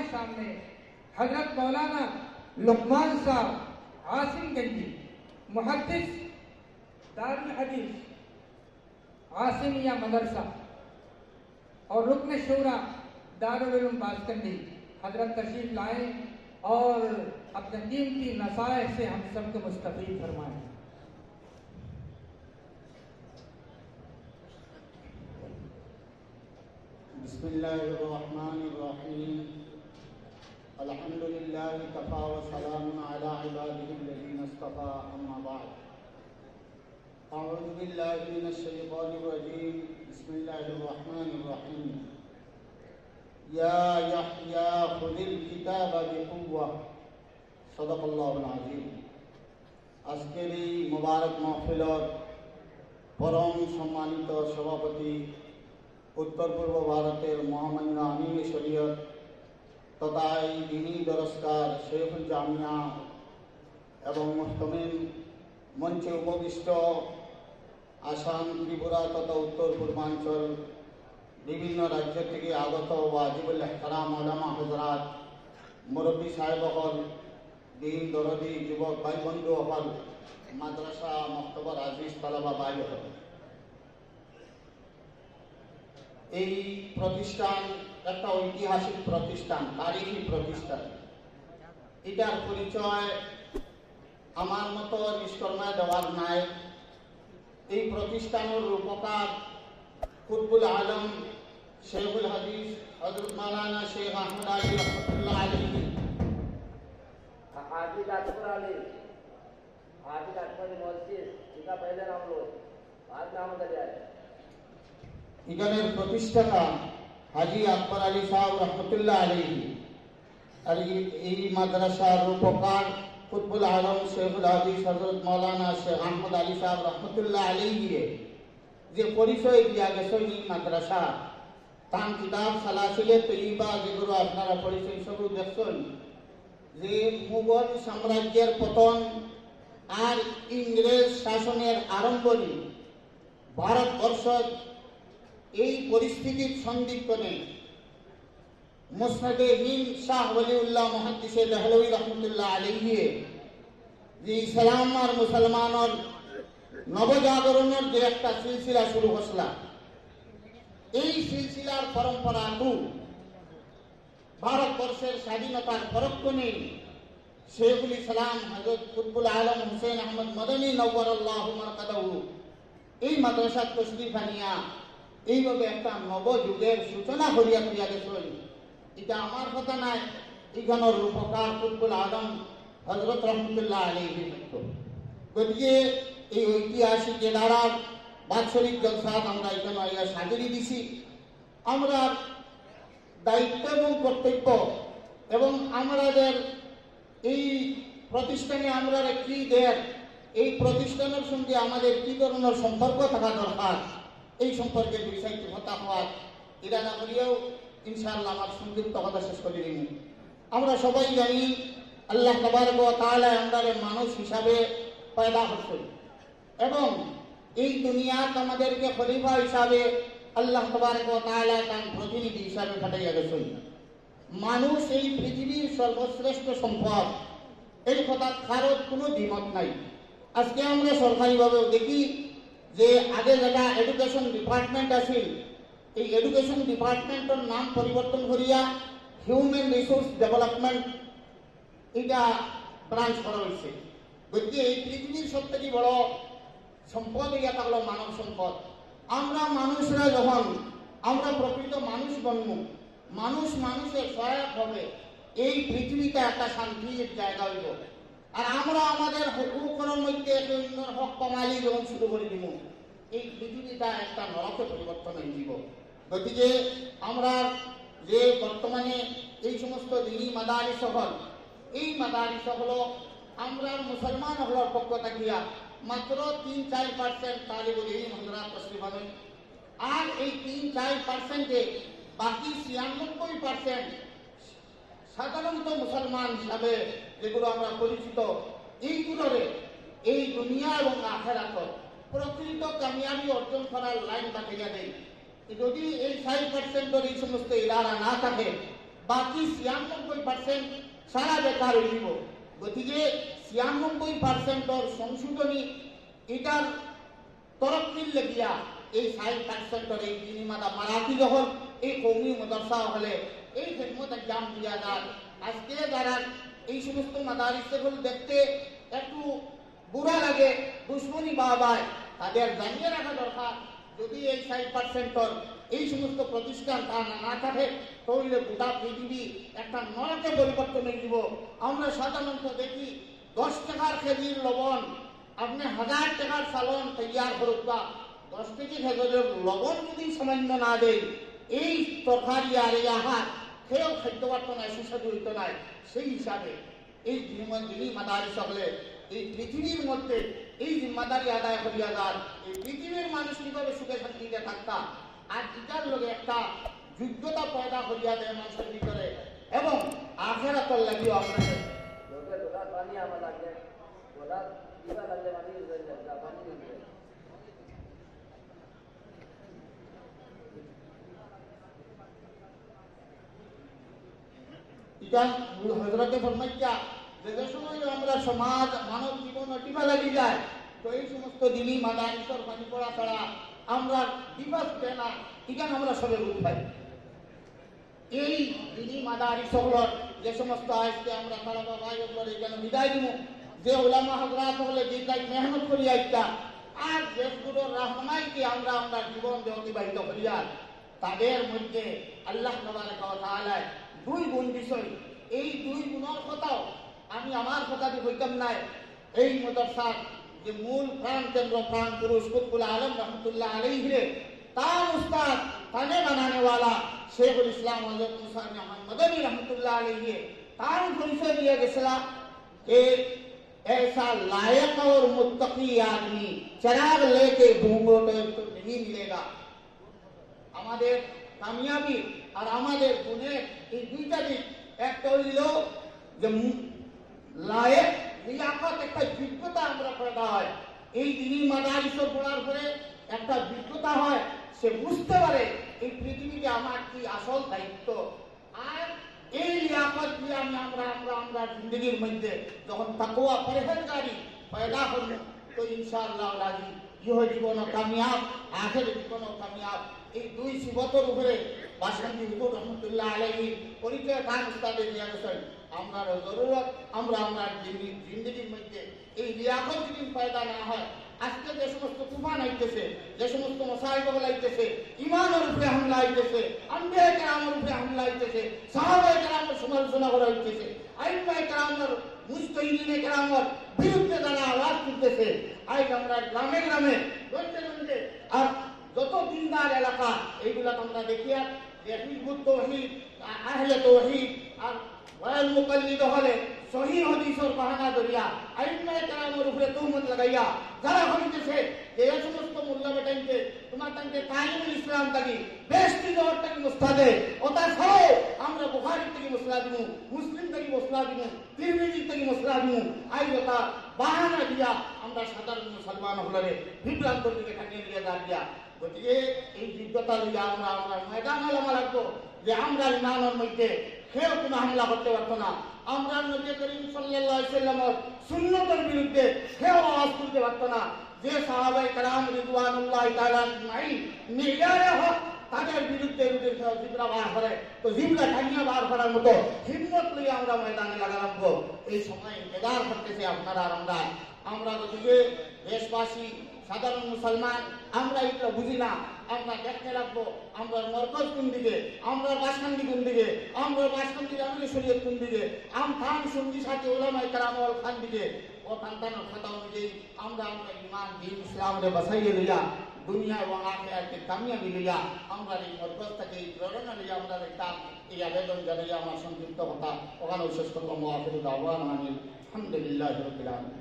हमारे सामने हजरत मौलाना लुकमान साहब आसिमगंजी, मुहद्दिस दारुल हदीस आसिमिया मदरसा और रुकन शूरा दारुल उलूम बासकंदी हजरत तशरीफ लाए और अपने कीमती नसाइह से हम सबको मुस्तफीद फरमाएं। बिस्मिल्लाहिर्रहमानिर्रहीम। अल्हम्दुलिल्लाहि कफ़ा व सलामुन अला इबादिहिल्लज़ीना इस्तफ़ा, अम्मा बअद। अऊज़ु बिल्लाहि मिनश शैतानिर रजीम। बिस्मिल्लाहिर्रहमानिर्रहीम। या यहया खुदिल किताब बिकुव्वा, सदक़ल्लाहुल अज़ीम। আজকের এই মোবারক মাহফিলৰ পরম সম্মানিত সভাপতি, উত্তর পূর্ব ভারতের মহামান্য আমির শরীয়ত তথা এই দিনী দরসগার শেখুল জামিয়া এবং মুহতামিম মঞ্চে উপবিষ্ট আসাম, ত্রিপুরা তথা উত্তর পূর্বাঞ্চল বিভিন্ন রাজ্য থেকে আগত ওয়াজিবুল ইহতারাম উলামা হযরত, মুরব্বী সাহেবগণ, দিন দরদি যুবক ভাই বন্ধু হল, মাদ্রাসা মক্তবর আজিজ তালাবা ভাই হল, এই প্রতিষ্ঠান একটা ঐতিহাসিক প্রতিষ্ঠান, তারিখী প্রতিষ্ঠান। এটার পরিচয় আমার মতো নিষ্কর্মায় দেওয়ার নাই। এই প্রতিষ্ঠানের রূপকার কুতুবুল আলম শেখুল হাদিস হযরত মাওলানা শেখ আহমদ আলী রহমতুল্লাহ আলাইহি। हाजी लाजपुर अली, हाजी लाजपुर मस्जिद, इसका पहले नाम लो, बाद नाम बदल जाए। এখানের প্রতিষ্ঠাতা হাজি আকবর আলী সাহেব রহমতুল্লাহ আলাইহি। আর এই মাদ্রাসার রূপকার কুতুবুল আলম শেখুল হাদিস হযরত মাওলানা শেখ আহমদ আলী সাহেব রহমতুল্লাহ আলাইহি যে পরিচয় দিয়া গেছেন এই মাদ্রাসা, তার কিতাব সালাসিলে তৈয়বা যেগুলো আপনারা পরিচয় সব দেখছেন, যে মুঘল সাম্রাজ্যের পতন আর ইংরেজ শাসনের আরম্ভণি ভারতবর্ষ এই পরিস্থিতির সন্দিক্ষণে মুসনাদে হিন্দ শাহ ওলিউল্লাহ মুহাদ্দিসে দেহলভী রহমতুল্লাহ আলাইহি যে ইসলাম আর মুসলমানের নবজাগরণের যে একটা সিলসিলা শুরু হসলা, এই সিলসিলার পরম্পরাটু ভারতবর্ষের স্বাধীনতার পরক্ষণে শেখুল ইসলাম হযরত কুতুবুল আলম হুসেন আহমদ মদনী নওয়ারাল্লাহু মারকাদাহু এই মাদ্রাসা তশরিফ আনিয়া এইভাবে একটা নবযুগের সূচনা করিয়া করিয়া গেছেন। এটা আমার কথা নাই, এখানের রূপকার কুতুবুল আলম হযরত রহমতুল্লাহ আলাইহি। গতিকে এই ঐতিহাসিক এলাকার বাৎসরিক জলসাত আমরা এখানে আইয়া সাজরি দিছি। আমরা দায়িত্ব এবং কর্তব্য এবং আমাদের এই প্রতিষ্ঠানে আমরা কি দেয়, এই প্রতিষ্ঠানের সঙ্গে আমাদের কি ধরনের সম্পর্ক থাকা দরকার, এই সম্পর্কে বিষয়টি কথা হওয়ার ইরাদা করিয়াও ইনশাআল্লাহ আমার সংক্ষিপ্ত কথা শেষ করে দিন। আমরা সবাই জানি আল্লাহ তাবারক ওয়া তাআলা আমাদের মানুষ হিসাবে পয়দা করছেন এবং এই দুনিয়াতে আমাদেরকে খলিফা হিসাবে আল্লাহ তাবারক ওয়া তাআলা তার প্রতিনিধি হিসাবে পাঠাইয়া গেছেন। মানুষ এই পৃথিবীর সর্বশ্রেষ্ঠ সম্পদ, এই কথা কারোর কোনো দ্বিমত নাই। আজকে আমরা সরকারিভাবে দেখি যে আগে যেটা এডুকেশন ডিপার্টমেন্ট আছিল, এই এডুকেশন ডিপার্টমেন্টের নাম পরিবর্তন করিয়া হিউম্যান রিসোর্স ডেভেলপমেন্ট এটা ব্রাঞ্চ করা হয়েছে। গতিকে এই পৃথিবীর সবথেকে বড় সম্পদ ইয়া থাকলো মানব সম্পদ। আমরা মানুষরা যখন আমরা প্রকৃত মানুষ বনব, মানুষ মানুষের সহায়ক হবে, এই পৃথিবীটা একটা শান্তির জায়গা হইব। আর আমরা আমাদের হুকুমের মধ্যে অন্যের হক কমালি যখন শুরু করে দিব, এই পৃথিবীটা একটা নরকে পরিবর্তন হয়ে যাব। গতিকে আমরা যে বর্তমানে এই সমস্ত দিনী মাদারিস হল, এই মাদারিস হল আমরা মুসলমান হলার পক্ষ থাকিয়া মাত্র ৩-৪% তালিবুল ইলম হযরত তশরিফ আনেন। আর এই ৩-৪%-এ বাকি ৯৬% সাধারণত মুসলমান হিসাবে যেগুলো আমরা পরিচিত, এইগুলোরে এই দুনিয়া এবং আখিরাত প্রকৃত কামিয়াবি অর্জন করার লাইন বাতিলা দেয়। যদি এই ৬০%-এর এই সমস্ত ইলারা না থাকে, বাকি 96% সারা বেকার হয়ে যাব। গতিকে 96% সংশোধনী এটার তরফির লেগিয়া এই 60% এই দিনী মারাঠি যখন এই কৌমি মাদ্রাসা হলে এই খেদমত এক্সাম দিয়া যায়। আজকে যারা এই সমস্ত মাদারিসগুলো দেখতে একটু বুড়া লাগে, দুশ্মনী বাবায়, তাদের জানিয়ে রাখা দরকার যদি এই 60% এই সমস্ত প্রতিষ্ঠান না থাকে তাহলে গোটা পৃথিবী একটা নরকে পরিবর্তন হয়ে যাব। আমরা সাধারণত দেখি 10 টাকার কেজির লবণ আপনি 1000 টাকার চালন তৈয়ার করুক, বা 10 কেজি খেজুরের লবণ যদি সামান্য না দেয় এই তরকারি আর এই আহার খেয়েও খাদ্য পারত না, সুস্বাদু হইত না। সেই হিসাবে এই দিনী মাদারি সকলে এই পৃথিবীর মধ্যে এই জিম্মাদারি আদায় করিয়া যান, এই পৃথিবীর মানুষ কিভাবে সুখে শান্তিতে থাকতাম আর এটার লোক একটা যোগ্যতা পয়দা করিয়া দেয় মানুষের ভিতরে, এবং আখেরাতর লাগিও আপনাদের लोगे थोड़ा पानी आवा लगे थोड़ा पीवा लगे पानी यूज करता पानी यूज करता এটা হযরতে ফরমাইয়া যে সময় আমরা সমাজ মানব জীবন অটিমা লাগি যায়, তো এই সমস্ত দিনই মাদারিসর পানি পড়া ছাড়া আমরা দিবস দেয় না, এখানে আমরা সবে উঠাই। এই দিনই মাদারিসগুলোর যে সমস্ত আজকে আমরা তারা বাবা এগুলোর এখানে বিদায় দিব, যে ওলামা হযরত হলে যেটাই মেহনত করি আইতা আর দেশগুলোর রাহমাইকে আমরা আমরা জীবন যে অতিবাহিত করিয়া তাদের মধ্যে আল্লাহ তাবারক ওয়া তাআলা 2 গুণ বিষয়, এই 2 গুণের কথাও আমি আমার কথা দিয়ে কইতাম নাই। এই মাদ্রাসার যে মূল প্রাণ কেন্দ্র প্রাণ পুরুষ কুতুবুল আলম রহমতুল্লাহ আলাইহি তার উস্তাদ তানে বানানে वाला शेखुल इस्लाम हजरत मूसा अहमद मदनी रहमतुल्लाह अलैहि तार परिचय दिया गया कि ऐसा लायक और मुत्तकी आदमी चिराग लेके घूमो तो नहीं मिलेगा। আমাদের কামিয়াবি আর আমাদের গুণের এই দুইটা দিক, একটা হইল যে লায়েক লিয়াকত একটা যোগ্যতা আমরা পয়দা হয়, এই দিনই মাদারিসে পড়ার পরে একটা যোগ্যতা হয়, সে বুঝতে পারে এই পৃথিবীতে আমার কি আসল দায়িত্ব। আর এই লিয়াকত দিয়ে আমরা জিন্দগির মধ্যে যখন তাকওয়া পরহেজগারি পয়দা হল তো ইনশাআল্লাহ রাজি ইহ জীবন কামিয়াব আখের জীবন কামিয়াব। এই 2 সিবতের উপরে বাসন্তী হুজুর রহমতুল্লাহ আলাইহি পরিচয় খান উস্তাদে দিয়া গেছেন। আমরা জরুরত আমরা জিন্দগির মধ্যে এই লিয়াকত যদি পয়দা না হয়, আজকে যে সমস্ত তুফান আইতেছে, যে সমস্ত মশাইল আইতেছে, ইমানের উপরে হামলা আইতেছে, আম্বিয়া কেরামের উপরে হামলা আইতেছে, সাহাবায়ে কেরামের সমালোচনা করা হইতেছে, আইম্মায়ে কেরামের মুজতাহিদিনে কেরামের বিরুদ্ধে যারা আওয়াজ তুলতেছে, আজ আমরা গ্রামে গ্রামে গঞ্জে আর যত দিনদার এলাকা এইগুলা আমরা দেখি আর হিজবুত তাওহীদ আহলে তাওহীদ আর ওয়াল মুকাল্লিদ হলে সহিহ হাদিসের বাহানা ধরিয়া আইম্মায়ে কেরামের উপরে তুহমত লাগাইয়া যারা হইতেছে যে এই সমস্ত মোল্লা বেটাইতে তোমার তাকে তালিমুল ইসলাম থাকি বেশটি জোর থাকি মুস্তাদে ওটা সহ আমরা বুখারী থেকে মসলা দিমু, মুসলিম থেকে মসলা দিমু, তিরমিজি থেকে মসলা দিমু, আই ওটা বাহানা দিয়া আমরা সাধারণ মুসলমান হলরে বিভ্রান্ত দিকে টানিয়ে নিয়ে দিয়া। গতিকে এই যোগ্যতা লইয়া আমরা ময়দান আলামা রাখবো যে আমরা ইমানের মধ্যে কেউ কোনো হামলা করতে পারতো না, আমরা নবী করিম সাল্লাল্লাহু আলাইহি ওয়াসাল্লামের সুন্নতের বিরুদ্ধে কেউ আওয়াজ তুলতে পারতো না। যে সাহাবায়ে কেরাম রিদওয়ানুল্লাহি তাআলা আজমাইন মিজারে হক তাদের বিরুদ্ধে জিবরা বার করে, তো জিবরা টানিয়া বার করার মতো হিম্মত লইয়া আমরা ময়দানে লাগা রাখবো। এই সময় ইন্তজার করতেছে আপনারা আর আমরা গতিকে দেশবাসী সাধারণ মুসলমান আমরা এগুলো বুঝি না, আমরা দেখতে রাখবো আমরা মরকজ কোন দিকে, আমরা বাসকান্দি কোন দিকে, আমরা বাসকান্দি আমলে শরীয়ত কোন দিকে, থান সঙ্গী সাথে ওলামায়ে কেরাম ওয়াল খান দিকে ও তান্তানোর খাতা অনুযায়ী আমরা ইমান দিন ইসলামরে বাসাইয়ে লইয়া দুনিয়া এবং আখিরাতে কামিয়াবি লইয়া আমরা এই মরকজ থেকে এই প্রেরণা লইয়া আমরা দেখতাম। এই আবেদন জানাইয়া আমার সংক্ষিপ্ত কথা ওখানে শেষ করলাম। আখিরু দাওয়ানা আলহামদুলিল্লাহি রাব্বিল আলামিন।